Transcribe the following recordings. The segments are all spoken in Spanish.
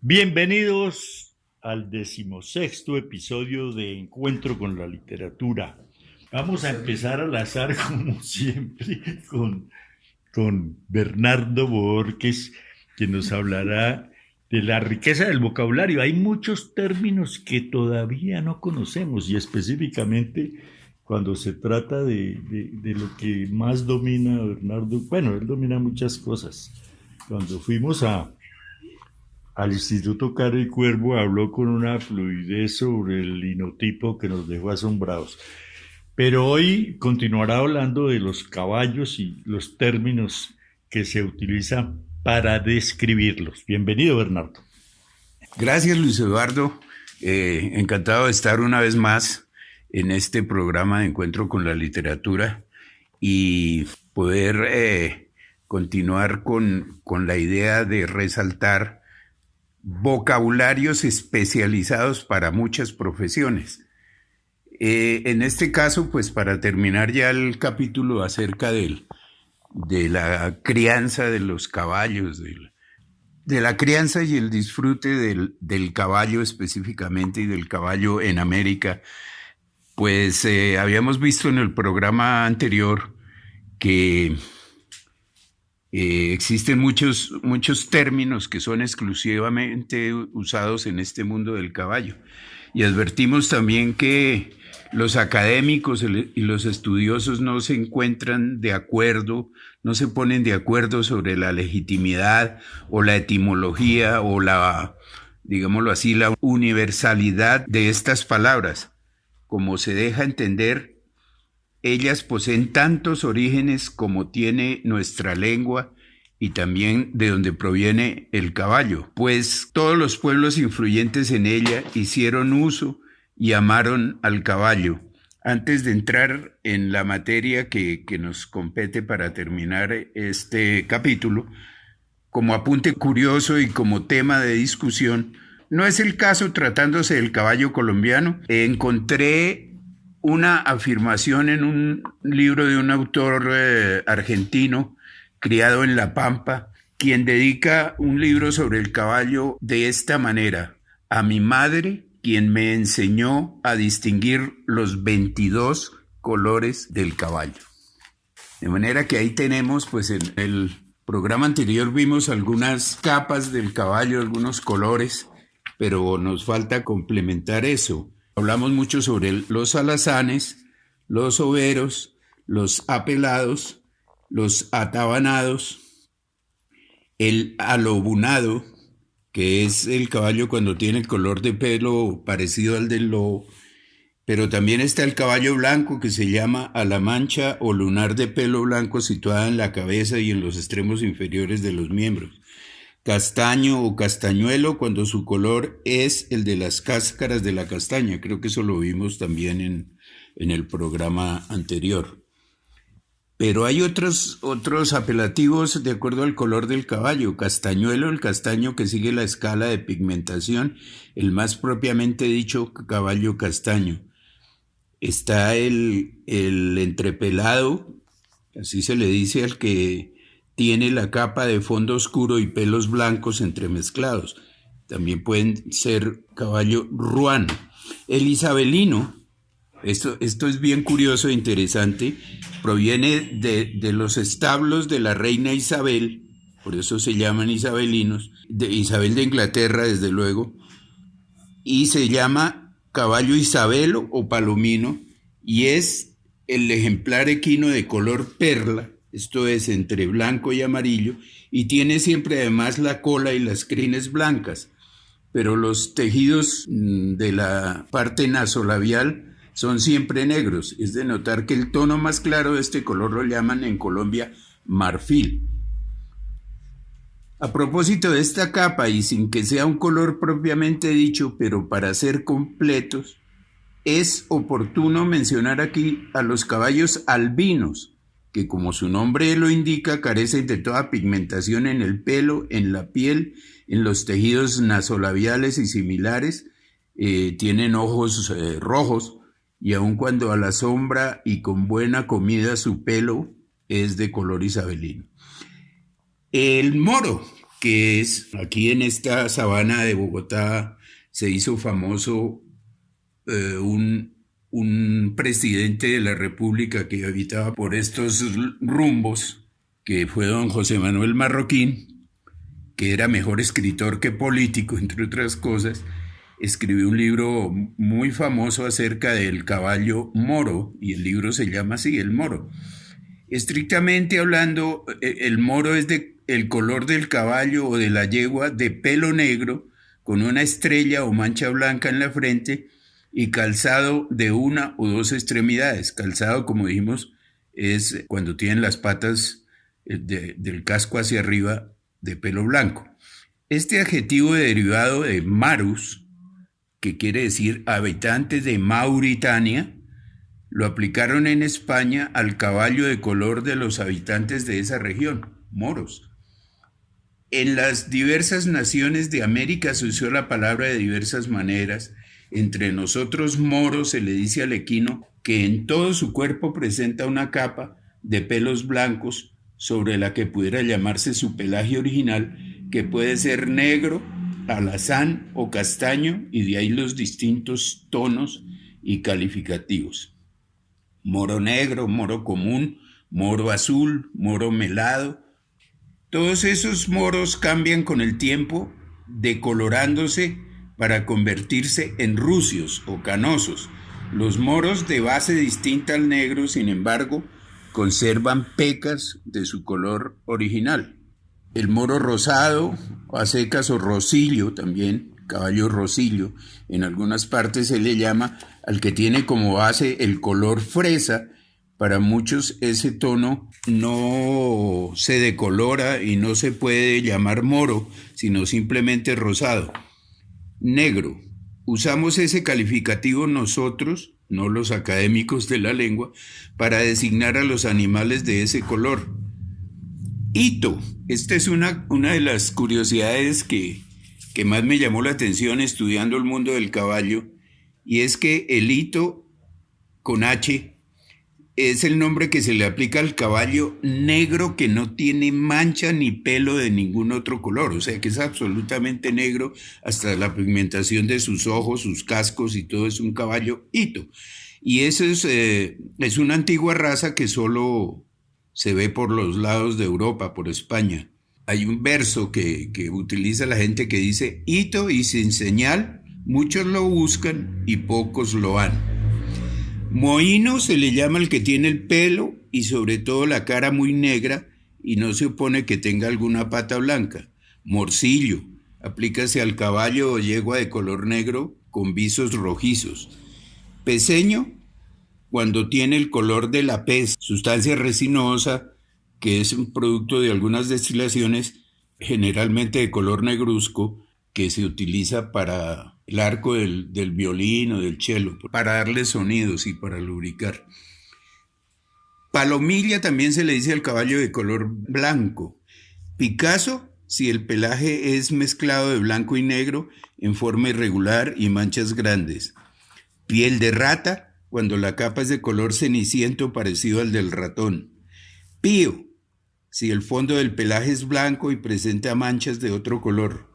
Bienvenidos al 16º episodio de Encuentro con la Literatura. Vamos a empezar al azar, como siempre, con Bernardo Borges, que nos hablará de la riqueza del vocabulario. Hay muchos términos que todavía no conocemos y específicamente cuando se trata de lo que más domina Bernardo. Bueno, él domina muchas cosas. Cuando fuimos al Instituto Caro y Cuervo, habló con una fluidez sobre el linotipo que nos dejó asombrados. Pero hoy continuará hablando de los caballos y los términos que se utilizan para describirlos. Bienvenido, Bernardo. Gracias, Luis Eduardo. Encantado de estar una vez más en este programa de Encuentro con la Literatura y poder continuar con la idea de resaltar vocabularios especializados para muchas profesiones. En este caso, pues para terminar ya el capítulo acerca de la crianza de los caballos, de la crianza y el disfrute del caballo específicamente y del caballo en América, pues habíamos visto en el programa anterior que existen muchos términos que son exclusivamente usados en este mundo del caballo. Y advertimos también que los académicos y los estudiosos no se encuentran de acuerdo, no se ponen de acuerdo sobre la legitimidad o la etimología o digámoslo así, la universalidad de estas palabras. Como se deja entender, ellas poseen tantos orígenes como tiene nuestra lengua y también de donde proviene el caballo, pues todos los pueblos influyentes en ella hicieron uso y amaron al caballo. Antes de entrar en la materia que nos compete para terminar este capítulo, como apunte curioso y como tema de discusión, no es el caso tratándose del caballo colombiano. Encontré una afirmación en un libro de un autor argentino criado en La Pampa, quien dedica un libro sobre el caballo de esta manera: a mi madre, quien me enseñó a distinguir los 22 colores del caballo. De manera que ahí tenemos, pues en el programa anterior vimos algunas capas del caballo, algunos colores, pero nos falta complementar eso. Hablamos mucho sobre los alazanes, los overos, los apelados, los atabanados, el alobunado, que es el caballo cuando tiene el color de pelo parecido al del lobo, pero también está el caballo blanco, que se llama alamancha o lunar de pelo blanco, situada en la cabeza y en los extremos inferiores de los miembros. Castaño o castañuelo, cuando su color es el de las cáscaras de la castaña. Creo que eso lo vimos también en el programa anterior. Pero hay otros apelativos de acuerdo al color del caballo. Castañuelo, el castaño que sigue la escala de pigmentación, el más propiamente dicho caballo castaño. Está el entrepelado, así se le dice al que tiene la capa de fondo oscuro y pelos blancos entremezclados. También pueden ser caballo ruano. El isabelino, esto es bien curioso e interesante, proviene de los establos de la reina Isabel, por eso se llaman isabelinos, de Isabel de Inglaterra, desde luego, y se llama caballo isabelo o palomino, y es el ejemplar equino de color perla, esto es entre blanco y amarillo, y tiene siempre además la cola y las crines blancas, pero los tejidos de la parte nasolabial son siempre negros. Es de notar que el tono más claro de este color lo llaman en Colombia marfil. A propósito de esta capa, y sin que sea un color propiamente dicho, pero para ser completos, es oportuno mencionar aquí a los caballos albinos, que como su nombre lo indica, carecen de toda pigmentación en el pelo, en la piel, en los tejidos nasolabiales y similares, tienen ojos rojos, y aun cuando a la sombra y con buena comida su pelo es de color isabelino. El moro, que es aquí en esta sabana de Bogotá se hizo famoso un presidente de la República que habitaba por estos rumbos, que fue don José Manuel Marroquín, que era mejor escritor que político, entre otras cosas. Escribió un libro muy famoso acerca del caballo moro, y el libro se llama así, El Moro. Estrictamente hablando, el moro es el color del caballo o de la yegua de pelo negro, con una estrella o mancha blanca en la frente y calzado de una o dos extremidades. Calzado, como dijimos, es cuando tienen las patas del casco hacia arriba de pelo blanco. Este adjetivo derivado de marus, que quiere decir habitantes de Mauritania, lo aplicaron en España al caballo de color de los habitantes de esa región, moros. En las diversas naciones de América se usó la palabra de diversas maneras. Entre nosotros moros se le dice al equino que en todo su cuerpo presenta una capa de pelos blancos sobre la que pudiera llamarse su pelaje original, que puede ser negro, alazán o castaño, y de ahí los distintos tonos y calificativos. Moro negro, moro común, moro azul, moro melado. Todos esos moros cambian con el tiempo, decolorándose para convertirse en rucios o canosos. Los moros de base distinta al negro, sin embargo, conservan pecas de su color original. El moro rosado, a secas o rosillo también, caballo rosillo, en algunas partes se le llama al que tiene como base el color fresa. Para muchos ese tono no se decolora y no se puede llamar moro, sino simplemente rosado. Negro. Usamos ese calificativo nosotros, no los académicos de la lengua, para designar a los animales de ese color. Hito. Esta es una de las curiosidades que más me llamó la atención estudiando el mundo del caballo, y es que el hito, con H, es el nombre que se le aplica al caballo negro que no tiene mancha ni pelo de ningún otro color, o sea que es absolutamente negro, hasta la pigmentación de sus ojos, sus cascos y todo, es un caballo hito. Y eso es una antigua raza que solo se ve por los lados de Europa, por España. Hay un verso que utiliza la gente que dice: hito y sin señal, muchos lo buscan y pocos lo han. Mohíno se le llama al que tiene el pelo y sobre todo la cara muy negra y no se opone que tenga alguna pata blanca. Morcillo, aplícase al caballo o yegua de color negro con visos rojizos. Peseño, cuando tiene el color de la pez, sustancia resinosa que es un producto de algunas destilaciones, generalmente de color negruzco, que se utiliza para el arco del violín o del cello, para darle sonidos y para lubricar. Palomilla también se le dice al caballo de color blanco. Picasso, si el pelaje es mezclado de blanco y negro en forma irregular y manchas grandes. Piel de rata, cuando la capa es de color ceniciento parecido al del ratón. Pío, si el fondo del pelaje es blanco y presenta manchas de otro color.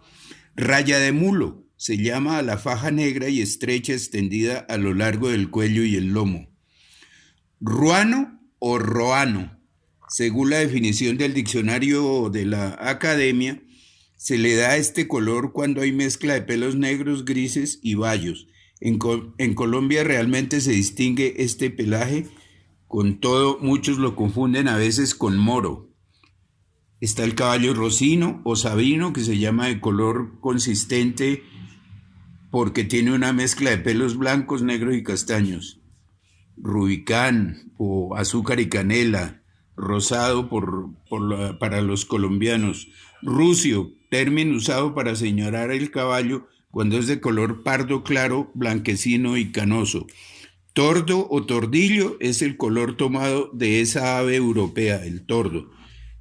Raya de mulo, se llama a la faja negra y estrecha extendida a lo largo del cuello y el lomo. Ruano o roano, según la definición del diccionario de la Academia, se le da este color cuando hay mezcla de pelos negros, grises y bayos. En Colombia realmente se distingue este pelaje, con todo muchos lo confunden a veces con moro. Está el caballo rosino o sabino, que se llama de color consistente porque tiene una mezcla de pelos blancos, negros y castaños. Rubicán o azúcar y canela, rosado para los colombianos. Rucio, término usado para señalar el caballo cuando es de color pardo claro, blanquecino y canoso. Tordo o tordillo es el color tomado de esa ave europea, el tordo.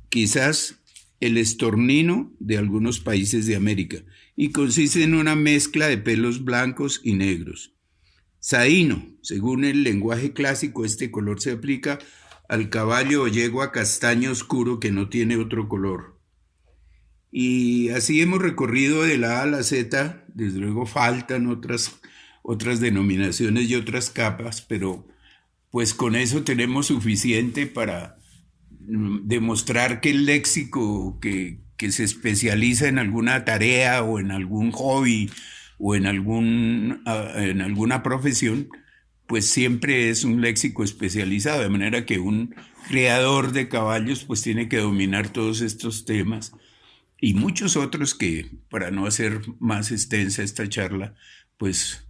Quizás el estornino de algunos países de América, y consiste en una mezcla de pelos blancos y negros. Saíno, según el lenguaje clásico, este color se aplica al caballo o yegua castaño oscuro que no tiene otro color. Y así hemos recorrido de la A a la Z. Desde luego faltan otras denominaciones y otras capas, pero pues con eso tenemos suficiente para demostrar que el léxico que se especializa en alguna tarea o en algún hobby o en alguna profesión, pues siempre es un léxico especializado, de manera que un creador de caballos pues tiene que dominar todos estos temas y muchos otros que, para no hacer más extensa esta charla, pues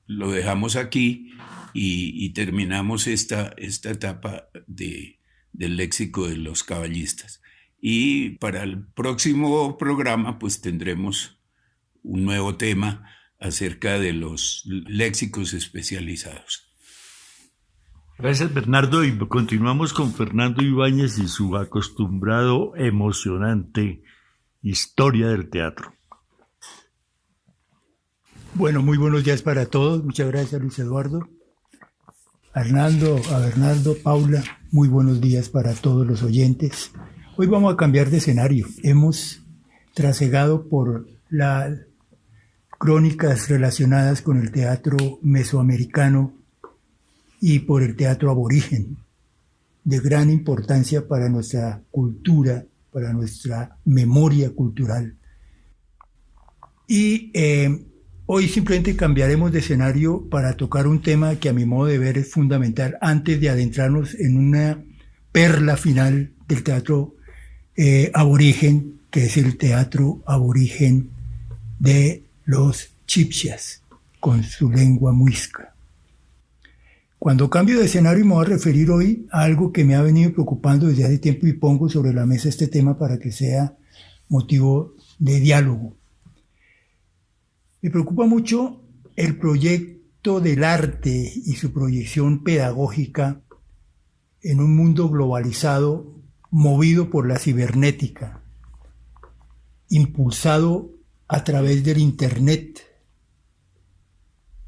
lo dejamos aquí y terminamos esta etapa del léxico de los caballistas. Y para el próximo programa pues tendremos un nuevo tema acerca de los léxicos especializados. Gracias, Bernardo, y continuamos con Fernando Ibáñez y su acostumbrado emocionante historia del teatro. Bueno, muy buenos días para todos. Muchas gracias, Luis Eduardo. A Bernardo, Paula, muy buenos días para todos los oyentes. Hoy vamos a cambiar de escenario. Hemos trasegado por las crónicas relacionadas con el teatro mesoamericano y por el teatro aborigen, de gran importancia para nuestra cultura, para nuestra memoria cultural. Y hoy simplemente cambiaremos de escenario para tocar un tema que a mi modo de ver es fundamental antes de adentrarnos en una perla final del teatro aborigen, que es el teatro aborigen de los chibchas, con su lengua muisca. Cuando cambio de escenario me voy a referir hoy a algo que me ha venido preocupando desde hace tiempo y pongo sobre la mesa este tema para que sea motivo de diálogo. Me preocupa mucho el proyecto del arte y su proyección pedagógica en un mundo globalizado, movido por la cibernética, impulsado a través del Internet,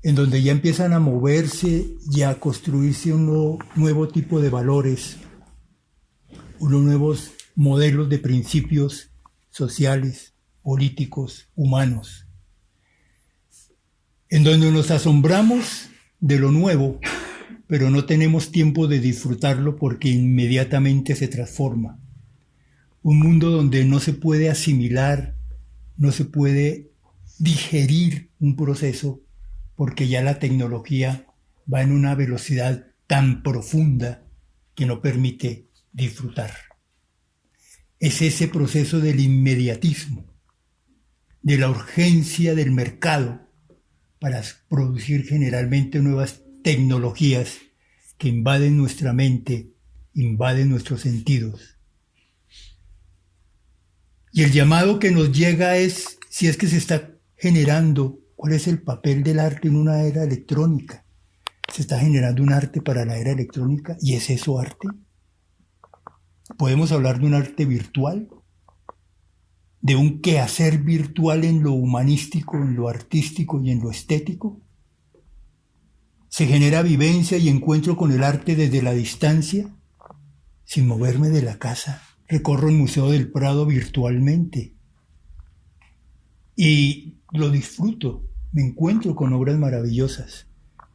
en donde ya empiezan a moverse y a construirse un nuevo tipo de valores, unos nuevos modelos de principios sociales, políticos, humanos, en donde nos asombramos de lo nuevo, pero no tenemos tiempo de disfrutarlo porque inmediatamente se transforma. Un mundo donde no se puede asimilar, no se puede digerir un proceso, porque ya la tecnología va en una velocidad tan profunda que no permite disfrutar. Es ese proceso del inmediatismo, de la urgencia del mercado para producir generalmente nuevas tecnologías que invaden nuestra mente, invaden nuestros sentidos. Y el llamado que nos llega es, si es que se está generando, ¿cuál es el papel del arte en una era electrónica? ¿Se está generando un arte para la era electrónica? ¿Y es eso arte? ¿Podemos hablar de un arte virtual? ¿De un quehacer virtual en lo humanístico, en lo artístico y en lo estético? ¿Se genera vivencia y encuentro con el arte desde la distancia? Sin moverme de la casa, recorro el Museo del Prado virtualmente y lo disfruto, me encuentro con obras maravillosas,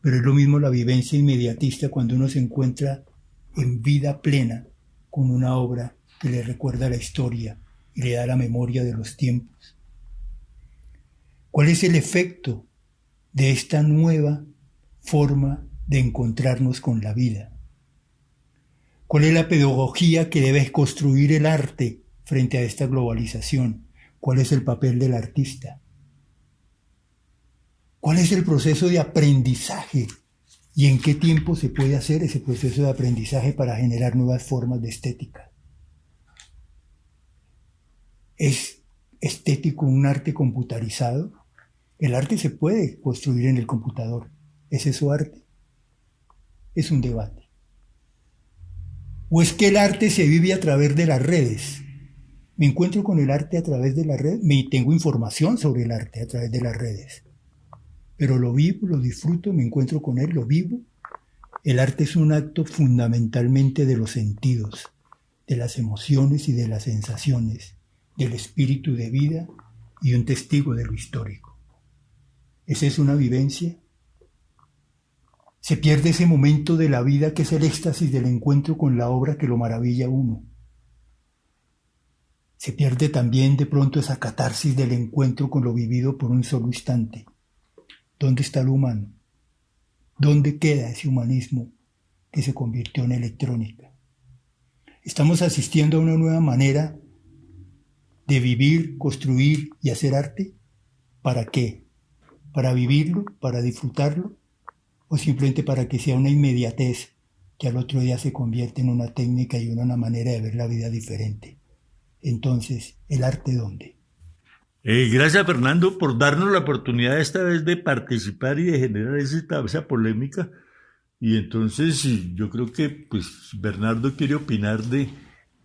pero es lo mismo la vivencia inmediatista cuando uno se encuentra en vida plena con una obra que le recuerda la historia y le da la memoria de los tiempos. ¿Cuál es el efecto de esta nueva forma de encontrarnos con la vida? ¿Cuál es la pedagogía que debe construir el arte frente a esta globalización? ¿Cuál es el papel del artista? ¿Cuál es el proceso de aprendizaje? ¿Y en qué tiempo se puede hacer ese proceso de aprendizaje para generar nuevas formas de estética? ¿Es estético un arte computarizado? El arte se puede construir en el computador. ¿Es eso arte? Es un debate. ¿O es que el arte se vive a través de las redes? Me encuentro con el arte a través de las redes, tengo información sobre el arte a través de las redes, pero lo vivo, lo disfruto, me encuentro con él, lo vivo. El arte es un acto fundamentalmente de los sentidos, de las emociones y de las sensaciones, del espíritu de vida y un testigo de lo histórico. ¿Esa es una vivencia? Se pierde ese momento de la vida que es el éxtasis del encuentro con la obra que lo maravilla a uno. Se pierde también de pronto esa catarsis del encuentro con lo vivido por un solo instante. ¿Dónde está lo humano? ¿Dónde queda ese humanismo que se convirtió en electrónica? Estamos asistiendo a una nueva manera de vivir, construir y hacer arte. ¿Para qué? ¿Para vivirlo? ¿Para disfrutarlo? ¿O simplemente para que sea una inmediatez que al otro día se convierte en una técnica y una manera de ver la vida diferente? Entonces, ¿el arte dónde? Gracias, Fernando, por darnos la oportunidad esta vez de participar y de generar esa polémica. Y entonces yo creo que pues Bernardo quiere opinar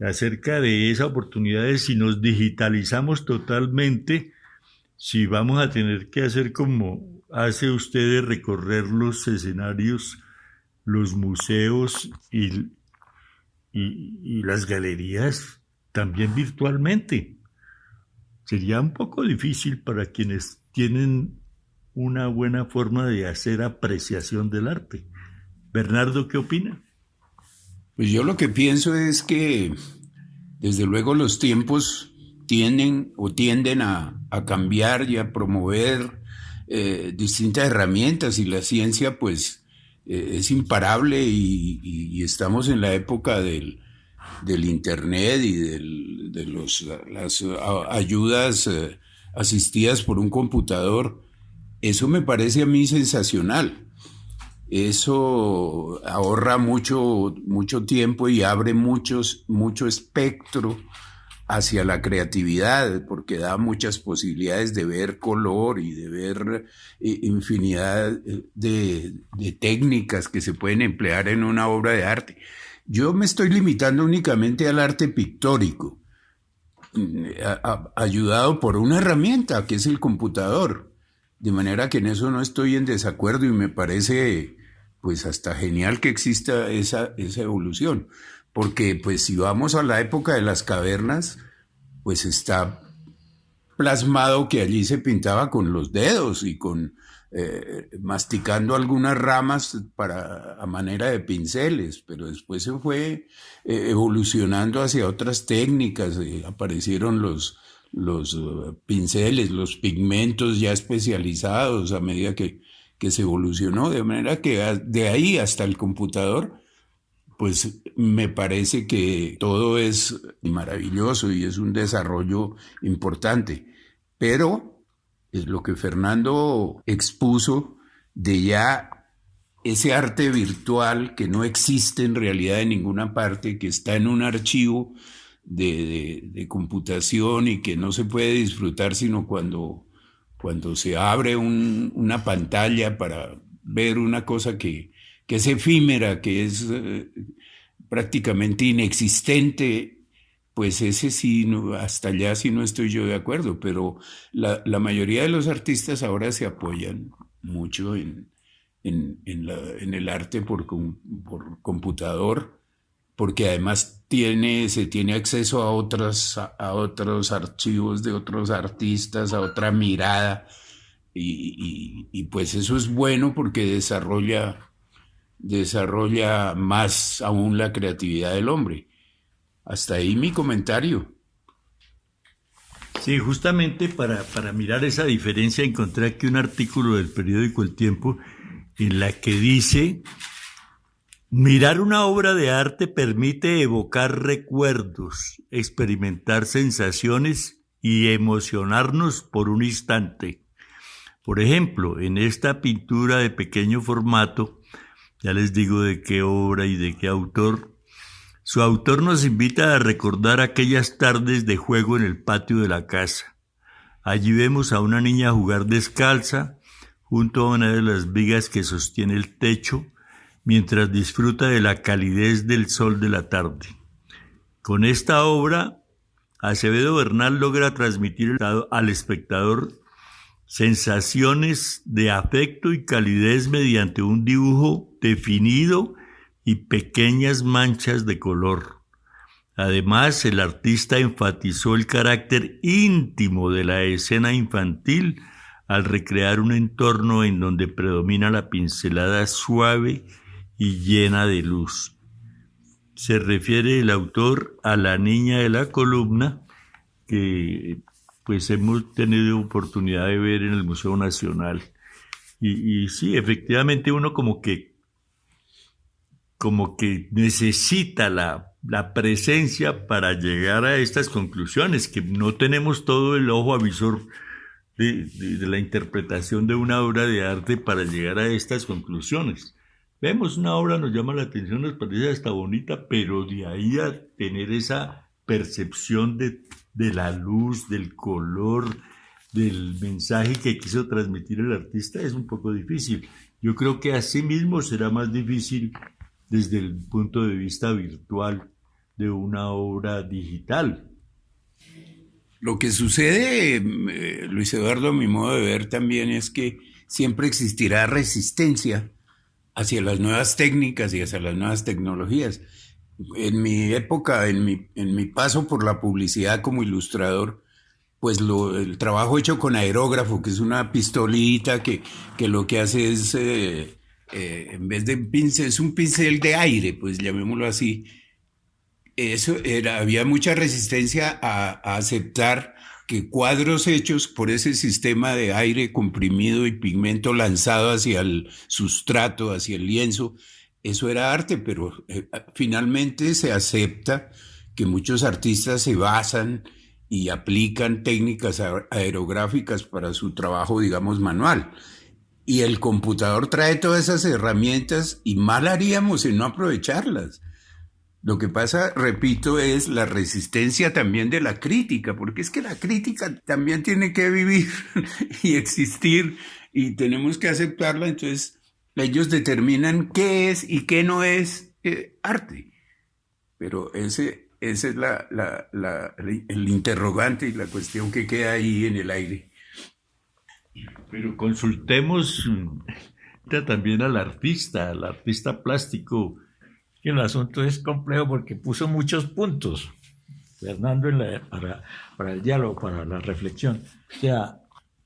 acerca de esa oportunidad de si nos digitalizamos totalmente, si vamos a tener que hacer como hace usted de recorrer los escenarios, los museos y las galerías también virtualmente. Sería un poco difícil para quienes tienen una buena forma de hacer apreciación del arte. Bernardo, ¿qué opina? Pues yo lo que pienso es que desde luego los tiempos tienden a cambiar y a promover distintas herramientas, y la ciencia pues es imparable, y estamos en la época del internet y de las ayudas asistidas por un computador. Eso me parece a mí sensacional. Eso ahorra mucho tiempo y abre mucho espectro hacia la creatividad, porque da muchas posibilidades de ver color y de ver infinidad de técnicas que se pueden emplear en una obra de arte. Yo me estoy limitando únicamente al arte pictórico, ayudado por una herramienta que es el computador, de manera que en eso no estoy en desacuerdo, y me parece pues hasta genial que exista esa evolución, porque pues si vamos a la época de las cavernas, pues está plasmado que allí se pintaba con los dedos y masticando algunas ramas a manera de pinceles, pero después se fue evolucionando hacia otras técnicas. Aparecieron los pinceles, los pigmentos ya especializados a medida que se evolucionó, de manera que de ahí hasta el computador, pues me parece que todo es maravilloso y es un desarrollo importante. Pero es lo que Fernando expuso de ya ese arte virtual que no existe en realidad en ninguna parte, que está en un archivo de computación y que no se puede disfrutar sino cuando se abre una pantalla para ver una cosa que es efímera, que es prácticamente inexistente. Pues ese sí, hasta allá sí no estoy yo de acuerdo, pero la mayoría de los artistas ahora se apoyan mucho en el arte por computador, porque además se tiene acceso a otros archivos de otros artistas, a otra mirada, y pues eso es bueno porque desarrolla más aún la creatividad del hombre. Hasta ahí mi comentario. Sí, justamente para mirar esa diferencia encontré aquí un artículo del periódico El Tiempo en la que dice: mirar una obra de arte permite evocar recuerdos, experimentar sensaciones y emocionarnos por un instante. Por ejemplo, en esta pintura de pequeño formato, ya les digo de qué obra y de qué autor, su autor nos invita a recordar aquellas tardes de juego en el patio de la casa. Allí vemos a una niña jugar descalza junto a una de las vigas que sostiene el techo, mientras disfruta de la calidez del sol de la tarde. Con esta obra, Acevedo Bernal logra transmitir al espectador sensaciones de afecto y calidez mediante un dibujo definido y pequeñas manchas de color. Además, el artista enfatizó el carácter íntimo de la escena infantil al recrear un entorno en donde predomina la pincelada suave y llena de luz. Se refiere el autor a la niña de la columna, que pues hemos tenido oportunidad de ver en el Museo Nacional. Y sí, efectivamente uno como que necesita la presencia para llegar a estas conclusiones, que no tenemos todo el ojo avisor de la interpretación de una obra de arte para llegar a estas conclusiones. Vemos una obra, nos llama la atención, nos parece hasta bonita, pero de ahí a tener esa percepción de la luz, del color, del mensaje que quiso transmitir el artista es un poco difícil. Yo creo que asimismo será más difícil desde el punto de vista virtual de una obra digital. Lo que sucede, Luis Eduardo, a mi modo de ver también es que siempre existirá resistencia hacia las nuevas técnicas y hacia las nuevas tecnologías. En mi época, en mi paso por la publicidad como ilustrador, pues el trabajo hecho con aerógrafo, que es una pistolita que lo que hace es, en vez de pincel, es un pincel de aire, pues llamémoslo así. Había mucha resistencia a aceptar que cuadros hechos por ese sistema de aire comprimido y pigmento lanzado hacia el sustrato, hacia el lienzo, eso era arte, pero finalmente se acepta que muchos artistas se basan y aplican técnicas aerográficas para su trabajo, digamos, manual. Y el computador trae todas esas herramientas y mal haríamos en no aprovecharlas. Lo que pasa, repito, es la resistencia también de la crítica, porque es que la crítica también tiene que vivir y existir y tenemos que aceptarla. Entonces, ellos determinan qué es y qué no es arte. Pero ese es el interrogante y la cuestión que queda ahí en el aire. Pero consultemos también al artista plástico. El asunto es complejo porque puso muchos puntos, Fernando, para el diálogo, para la reflexión. O sea,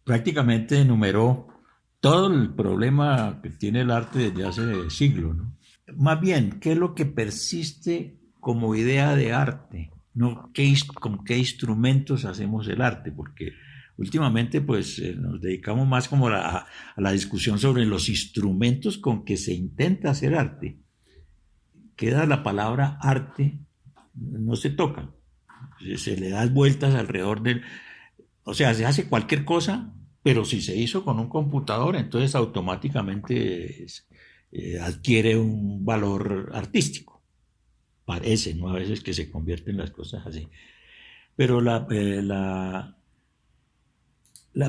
prácticamente enumeró todo el problema que tiene el arte desde hace siglos, ¿no? Más bien, ¿qué es lo que persiste como idea de arte? ¿No? ¿Con qué instrumentos hacemos el arte? Porque últimamente pues nos dedicamos más como a la discusión sobre los instrumentos con que se intenta hacer arte. Queda la palabra arte, no se toca, se le da vueltas alrededor del... O sea, se hace cualquier cosa, pero si se hizo con un computador, entonces automáticamente adquiere un valor artístico. Parece, ¿no? A veces que se convierten las cosas así. Pero la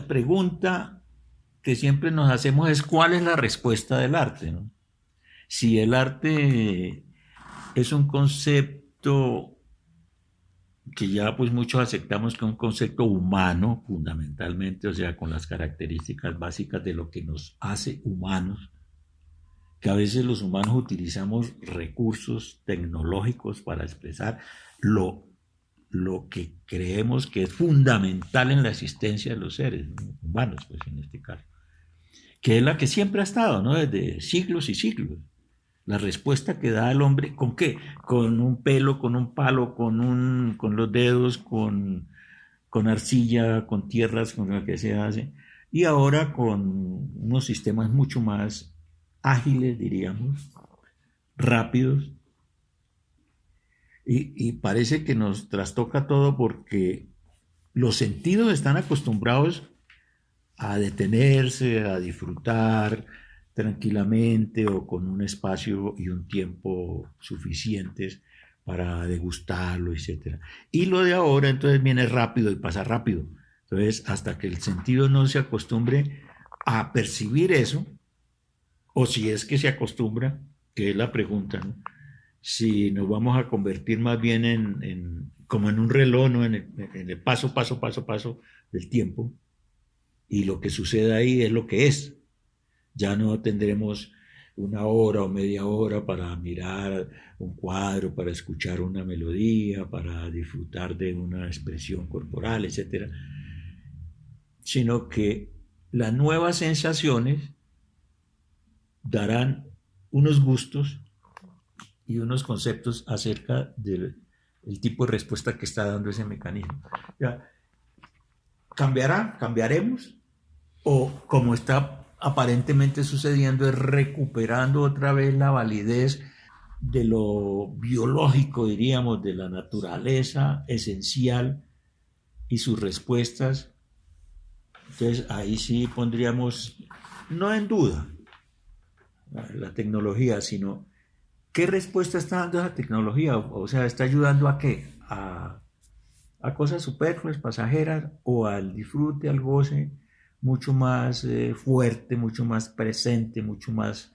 pregunta que siempre nos hacemos es ¿cuál es la respuesta del arte, ¿no? Si el arte es un concepto que ya pues muchos aceptamos que es un concepto humano fundamentalmente, o sea, con las características básicas de lo que nos hace humanos, que a veces los humanos utilizamos recursos tecnológicos para expresar lo que creemos que es fundamental en la existencia de los seres humanos, pues en este caso, que es la que siempre ha estado, ¿no? Desde siglos y siglos. La respuesta que da el hombre, ¿con qué? Con un pelo, con un palo, con los dedos, con arcilla, con tierras, con lo que se hace. Y ahora con unos sistemas mucho más ágiles, diríamos, rápidos. Y parece que nos trastoca todo porque los sentidos están acostumbrados a detenerse, a disfrutar tranquilamente o con un espacio y un tiempo suficientes para degustarlo, etc. Y lo de ahora entonces viene rápido y pasa rápido. Entonces, hasta que el sentido no se acostumbre a percibir eso, o si es que se acostumbra, que es la pregunta, ¿no? Si nos vamos a convertir más bien como en un reloj, ¿no? en el paso del tiempo, y lo que sucede ahí es lo que es. Ya no tendremos una hora o media hora para mirar un cuadro, para escuchar una melodía, para disfrutar de una expresión corporal, etcétera, sino que las nuevas sensaciones darán unos gustos y unos conceptos acerca del tipo de respuesta que está dando ese mecanismo. Ya, cambiaremos, o como está aparentemente sucediendo, es recuperando otra vez la validez de lo biológico, diríamos, de la naturaleza esencial y sus respuestas. Entonces ahí sí pondríamos, no en duda, la tecnología, sino qué respuesta está dando esa tecnología, o sea, está ayudando a qué, a cosas superfluas, pasajeras, o al disfrute, al goce mucho más fuerte, mucho más presente, mucho más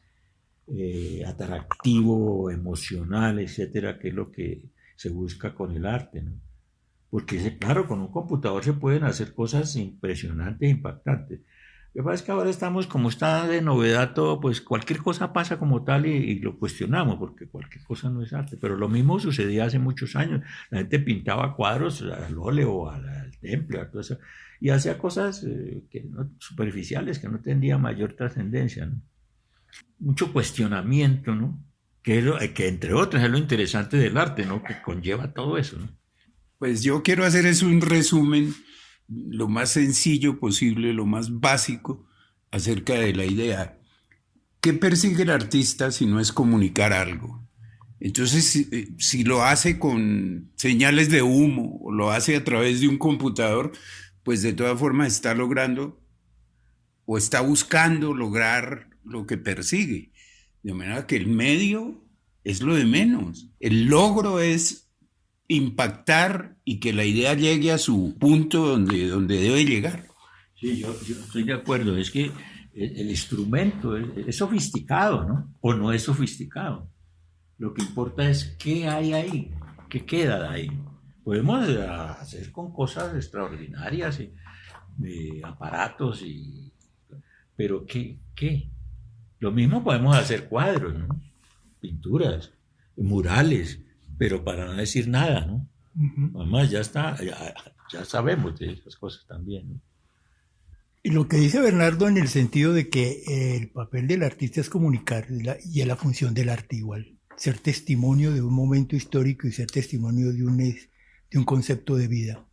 atractivo, emocional, etcétera, que es lo que se busca con el arte, ¿no? Porque claro, con un computador se pueden hacer cosas impresionantes, impactantes. Lo que pasa es que ahora estamos, como está de novedad todo, pues cualquier cosa pasa como tal y lo cuestionamos, porque cualquier cosa no es arte. Pero lo mismo sucedía hace muchos años. La gente pintaba cuadros al óleo, al temple, a todo eso, y hacía cosas superficiales que no tendrían mayor trascendencia, ¿no? Mucho cuestionamiento, ¿no? Que entre otros es lo interesante del arte, ¿no? Que conlleva todo eso, ¿no? Pues yo quiero hacer es un resumen lo más sencillo posible, lo más básico acerca de la idea. ¿Qué persigue el artista si no es comunicar algo? Entonces, si lo hace con señales de humo o lo hace a través de un computador, pues de todas formas está logrando o está buscando lograr lo que persigue. De manera que el medio es lo de menos. El logro es impactar y que la idea llegue a su punto donde debe llegar. Sí, yo estoy de acuerdo. Es que el instrumento es sofisticado, ¿no? O no es sofisticado. Lo que importa es qué hay ahí, qué queda de ahí. Podemos hacer con cosas extraordinarias, aparatos, pero ¿qué? Lo mismo podemos hacer cuadros, ¿no? Pinturas, murales, pero para no decir nada, ¿no? Además, ya está, ya sabemos de esas cosas también, ¿no? Y lo que dice Bernardo en el sentido de que el papel del artista es comunicar, y es la función del arte igual, ser testimonio de un momento histórico y ser testimonio de un concepto de vida.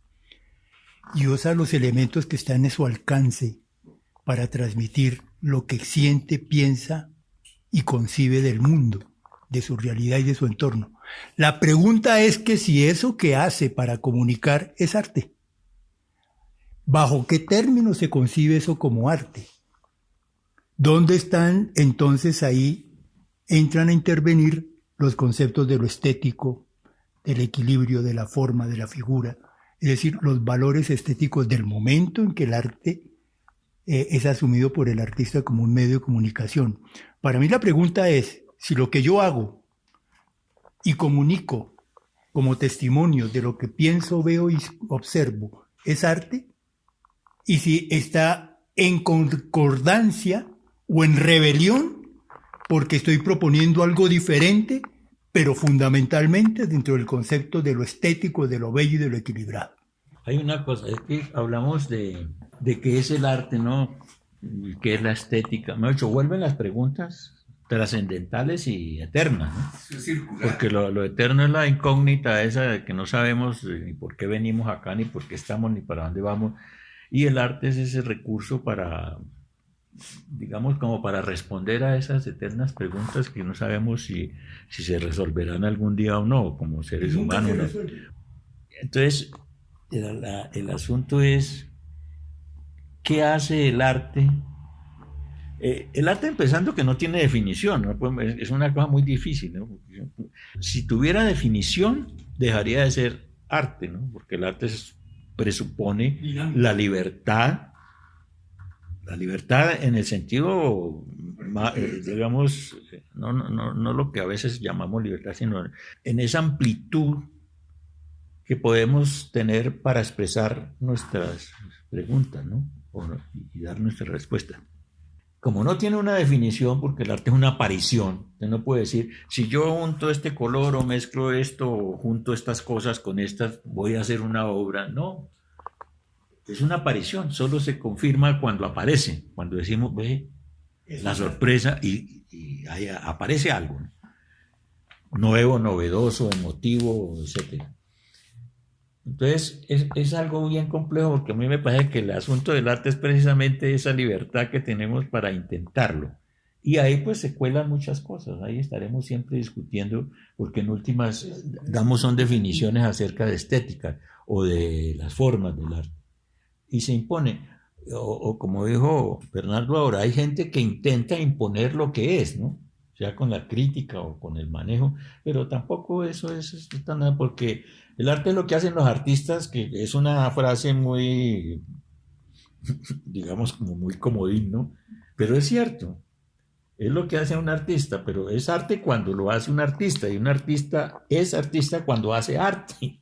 Y usa los elementos que están en su alcance para transmitir lo que siente, piensa y concibe del mundo, de su realidad y de su entorno. La pregunta es que si eso que hace para comunicar es arte. ¿Bajo qué términos se concibe eso como arte? ¿Dónde están entonces ahí? Entran a intervenir los conceptos de lo estético, del equilibrio, de la forma, de la figura, es decir, los valores estéticos del momento en que el arte es asumido por el artista como un medio de comunicación. Para mí la pregunta es, si lo que yo hago y comunico como testimonio de lo que pienso, veo y observo es arte, y si está en concordancia o en rebelión porque estoy proponiendo algo diferente, pero fundamentalmente dentro del concepto de lo estético, de lo bello y de lo equilibrado. Hay una cosa, es que hablamos de qué es el arte, ¿no? ¿Qué es la estética? Me ha dicho, vuelven las preguntas trascendentales y eternas, ¿no? Porque lo eterno es la incógnita esa de que no sabemos ni por qué venimos acá, ni por qué estamos, ni para dónde vamos. Y el arte es ese recurso para, digamos, como para responder a esas eternas preguntas que no sabemos si se resolverán algún día o no, como seres humanos, ¿no? Entonces, el asunto es, ¿qué hace el arte? El arte, empezando, que no tiene definición, ¿no? Es una cosa muy difícil, ¿no? Si tuviera definición, dejaría de ser arte, ¿no? Porque el arte presupone la libertad en el sentido, digamos, no lo que a veces llamamos libertad, sino en esa amplitud que podemos tener para expresar nuestras preguntas, ¿no? Y dar nuestra respuesta. como no tiene una definición, porque el arte es una aparición, usted no puede decir, si yo junto este color o mezclo esto o junto estas cosas con estas, voy a hacer una obra. No, es una aparición, solo se confirma cuando aparece, cuando decimos, ve, la sorpresa y ahí aparece algo, ¿no? Nuevo, novedoso, emotivo, etcétera. Entonces es algo bien complejo porque a mí me parece que el asunto del arte es precisamente esa libertad que tenemos para intentarlo. Y ahí pues se cuelan muchas cosas, ahí estaremos siempre discutiendo porque en últimas son definiciones acerca de estética o de las formas del arte. Y se impone, o como dijo Bernardo ahora, hay gente que intenta imponer lo que es, ¿no? Ya con la crítica o con el manejo, pero tampoco eso es tan nada, porque el arte es lo que hacen los artistas, que es una frase muy, digamos, como muy comodín, ¿no? Pero es cierto, es lo que hace un artista, pero es arte cuando lo hace un artista, y un artista es artista cuando hace arte.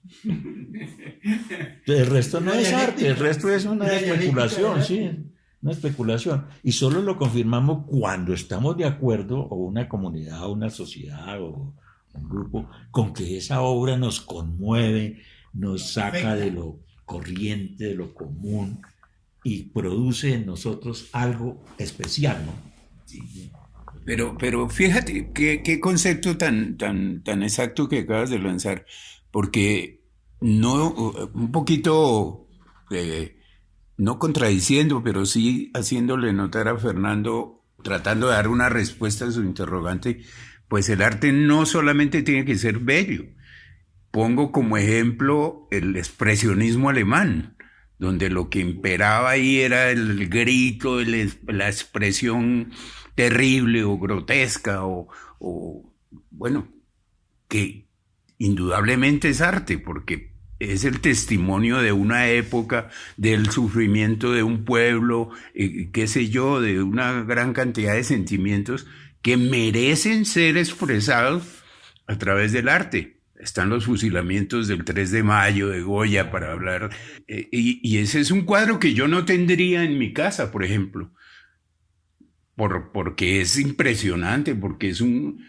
El resto no es arte, el resto es una especulación, sí. Una especulación, y solo lo confirmamos cuando estamos de acuerdo, o una comunidad, o una sociedad, o un grupo, con que esa obra nos conmueve, nos saca de lo corriente, de lo común, y produce en nosotros algo especial, ¿no? Sí. Pero fíjate qué concepto tan exacto que acabas de lanzar, porque no, un poquito... no contradiciendo, pero sí haciéndole notar a Fernando, tratando de dar una respuesta a su interrogante, pues el arte no solamente tiene que ser bello. Pongo como ejemplo el expresionismo alemán, donde lo que imperaba ahí era el grito, la expresión terrible o grotesca, o bueno, que indudablemente es arte, porque es el testimonio de una época, del sufrimiento de un pueblo, qué sé yo, de una gran cantidad de sentimientos que merecen ser expresados a través del arte. Están los fusilamientos del 3 de mayo de Goya para hablar, y ese es un cuadro que yo no tendría en mi casa, por ejemplo, porque es impresionante, porque es un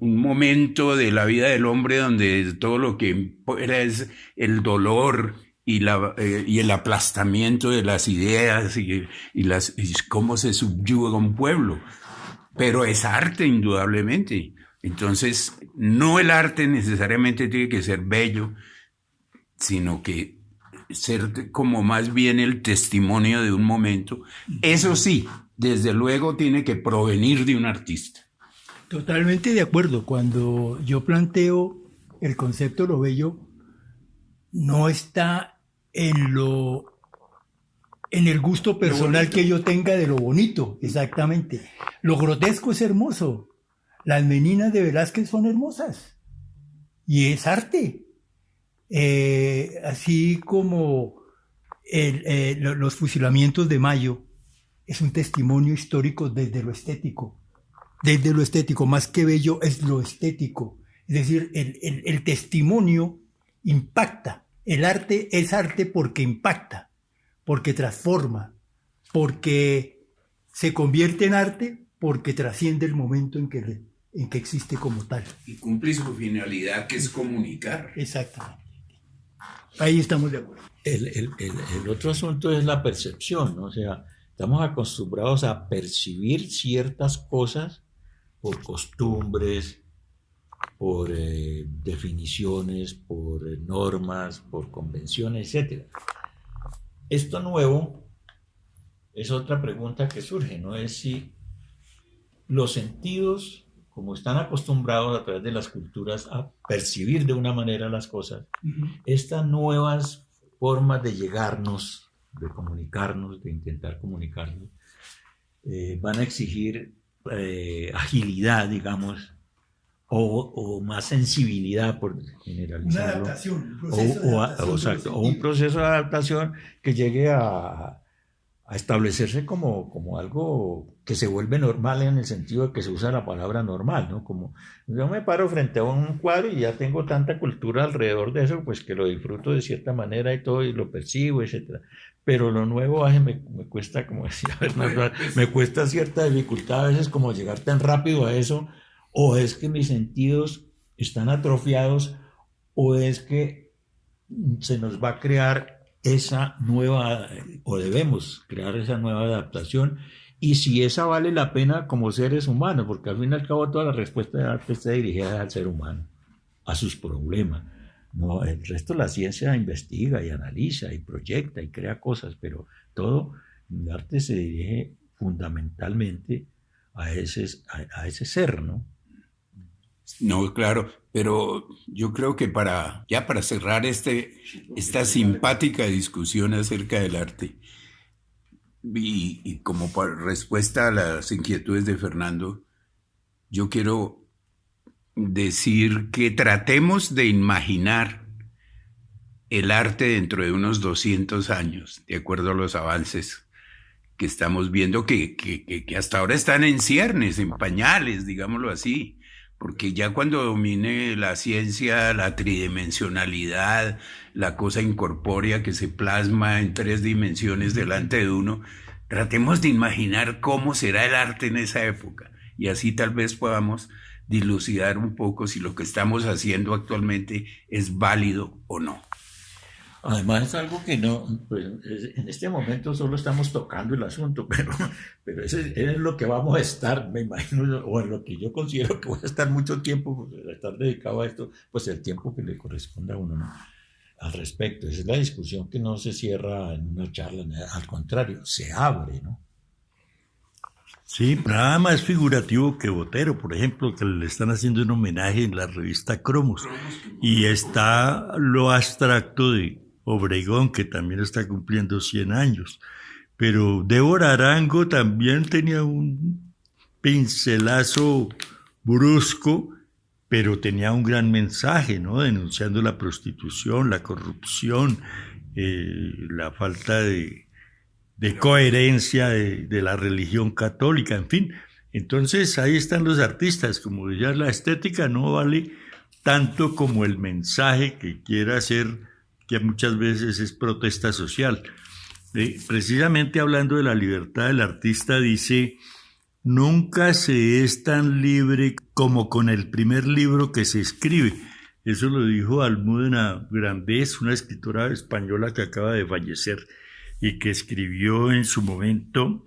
momento de la vida del hombre donde todo lo que era es el dolor y el aplastamiento de las ideas y cómo se subyuga un pueblo. Pero es arte, indudablemente. Entonces, no el arte necesariamente tiene que ser bello, sino que ser como más bien el testimonio de un momento. Eso sí, desde luego tiene que provenir de un artista. Totalmente de acuerdo. Cuando yo planteo el concepto de lo bello, no está en el gusto personal que yo tenga de lo bonito, exactamente. Lo grotesco es hermoso. Las meninas de Velázquez son hermosas y es arte. Así como los fusilamientos de Mayo es un testimonio histórico desde lo estético. Desde lo estético, más que bello es lo estético. Es decir, el testimonio impacta. El arte es arte porque impacta, porque transforma, porque se convierte en arte, porque trasciende el momento en que existe como tal. Y cumple su finalidad, que es comunicar. Exactamente. Ahí estamos de acuerdo. El otro asunto es la percepción, ¿no? O sea, estamos acostumbrados a percibir ciertas cosas por costumbres, por definiciones, por normas, por convenciones, etc. Esto nuevo es otra pregunta que surge, ¿no? Es si los sentidos, como están acostumbrados a través de las culturas a percibir de una manera las cosas, estas nuevas formas de llegarnos, de comunicarnos, de intentar comunicarnos, van a exigir agilidad, digamos, o más sensibilidad, por generalizarlo. Una adaptación, o un proceso de adaptación que llegue a establecerse como algo que se vuelve normal, en el sentido de que se usa la palabra normal, ¿no? Como yo me paro frente a un cuadro y ya tengo tanta cultura alrededor de eso, pues que lo disfruto de cierta manera y todo, y lo percibo, etc. pero lo nuevo me cuesta, como decía Bernardo, me cuesta cierta dificultad a veces como llegar tan rápido a eso, o es que mis sentidos están atrofiados, o es que se nos va a crear esa nueva, o debemos crear esa nueva adaptación, y si esa vale la pena como seres humanos, porque al fin y al cabo toda la respuesta de arte está dirigida al ser humano, a sus problemas. No, el resto de la ciencia investiga y analiza y proyecta y crea cosas, pero todo el arte se dirige fundamentalmente a ese ser, ¿no? No, claro, pero yo creo que para cerrar esta simpática discusión acerca del arte, y como respuesta a las inquietudes de Fernando, yo quiero decir que tratemos de imaginar el arte dentro de unos 200 años, de acuerdo a los avances que estamos viendo, que hasta ahora están en ciernes, en pañales, digámoslo así, porque ya cuando domine la ciencia, la tridimensionalidad, la cosa incorpórea que se plasma en 3 dimensiones delante de uno, tratemos de imaginar cómo será el arte en esa época, y así tal vez podamos dilucidar un poco si lo que estamos haciendo actualmente es válido o no. Además es algo que no, pues, en este momento solo estamos tocando el asunto, pero eso es lo que vamos a estar, me imagino, o en lo que yo considero que voy a estar mucho tiempo, a estar dedicado a esto, pues el tiempo que le corresponde a uno, ¿no? Al respecto. Esa es la discusión que no se cierra en una charla, al contrario, se abre, ¿no? Sí, nada más figurativo que Botero, por ejemplo, que le están haciendo un homenaje en la revista Cromos. Y está lo abstracto de Obregón, que también está cumpliendo 100 años. Pero Débora Arango también tenía un pincelazo brusco, pero tenía un gran mensaje, ¿no? Denunciando la prostitución, la corrupción, la falta de coherencia de la religión católica, en fin. Entonces ahí están los artistas, como ya la estética no vale tanto como el mensaje que quiera hacer, que muchas veces es protesta social. Precisamente hablando de la libertad del artista, dice: nunca se es tan libre como con el primer libro que se escribe. Eso lo dijo Almudena Grandes, una escritora española que acaba de fallecer y que escribió en su momento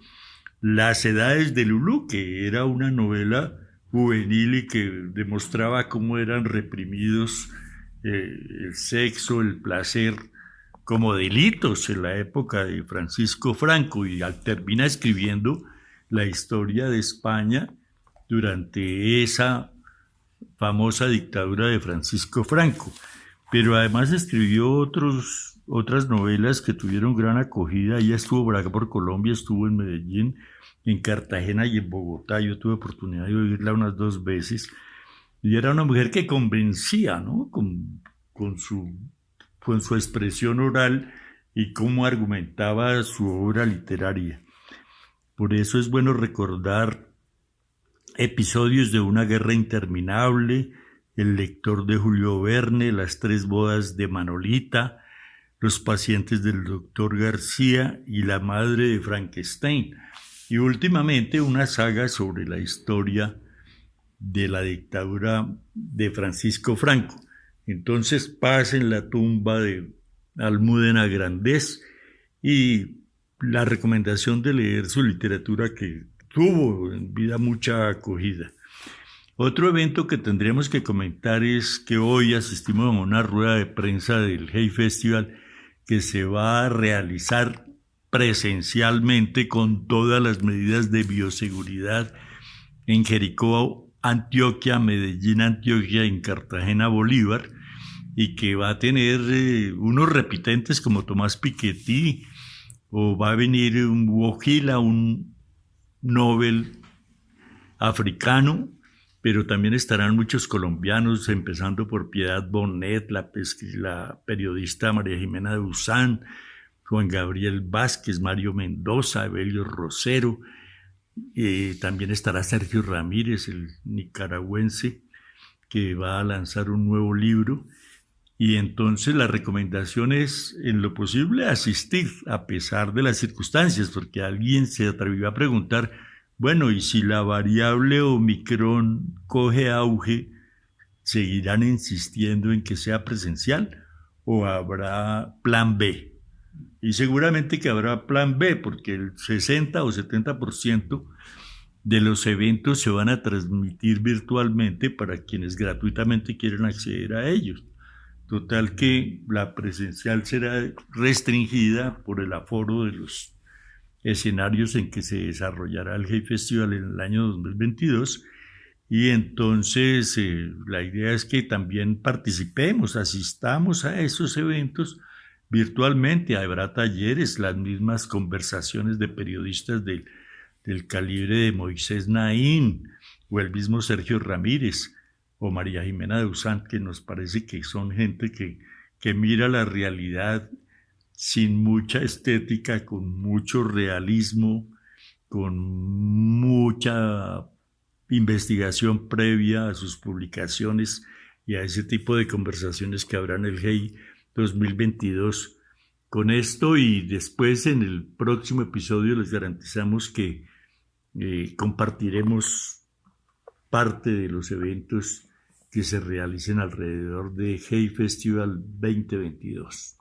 Las Edades de Lulú, que era una novela juvenil y que demostraba cómo eran reprimidos el sexo, el placer, como delitos en la época de Francisco Franco, y termina escribiendo la historia de España durante esa famosa dictadura de Francisco Franco. Pero además escribió otras novelas que tuvieron gran acogida. Ella estuvo por acá por Colombia, estuvo en Medellín, en Cartagena y en Bogotá. Yo tuve oportunidad de oírla unas 2 veces. Y era una mujer que convencía, ¿no? Con su expresión oral y cómo argumentaba su obra literaria. Por eso es bueno recordar Episodios de una guerra interminable, El lector de Julio Verne, Las 3 bodas de Manolita, Los pacientes del doctor García y La madre de Frankenstein. Y últimamente una saga sobre la historia de la dictadura de Francisco Franco. Entonces pasen la tumba de Almudena Grandes y la recomendación de leer su literatura, que tuvo en vida mucha acogida. Otro evento que tendríamos que comentar es que hoy asistimos a una rueda de prensa del Hey Festival que se va a realizar presencialmente con todas las medidas de bioseguridad en Jericó, Antioquia, Medellín, Antioquia, en Cartagena, Bolívar, y que va a tener unos repitentes como Tomás Piketty, o va a venir un Wojtyła, un Nobel africano, pero también estarán muchos colombianos, empezando por Piedad Bonet, la periodista María Jimena de Uzán, Juan Gabriel Vázquez, Mario Mendoza, Evelio Rosero. También estará Sergio Ramírez, el nicaragüense, que va a lanzar un nuevo libro. Y entonces la recomendación es, en lo posible, asistir a pesar de las circunstancias, porque alguien se atrevió a preguntar, bueno, ¿y si la variable Omicron coge auge, seguirán insistiendo en que sea presencial o habrá plan B? Y seguramente que habrá plan B, porque el 60 o 70% de los eventos se van a transmitir virtualmente para quienes gratuitamente quieren acceder a ellos. Total que la presencial será restringida por el aforo de los escenarios en que se desarrollará el Hey Festival en el año 2022. Y entonces la idea es que también participemos, asistamos a esos eventos virtualmente. Habrá talleres, las mismas conversaciones de periodistas del calibre de Moisés Naín o el mismo Sergio Ramírez o María Jimena de Usán, que nos parece que son gente que mira la realidad sin mucha estética, con mucho realismo, con mucha investigación previa a sus publicaciones y a ese tipo de conversaciones que habrá en el Hey 2022. Con esto y después en el próximo episodio les garantizamos que compartiremos parte de los eventos que se realicen alrededor de Hey Festival 2022.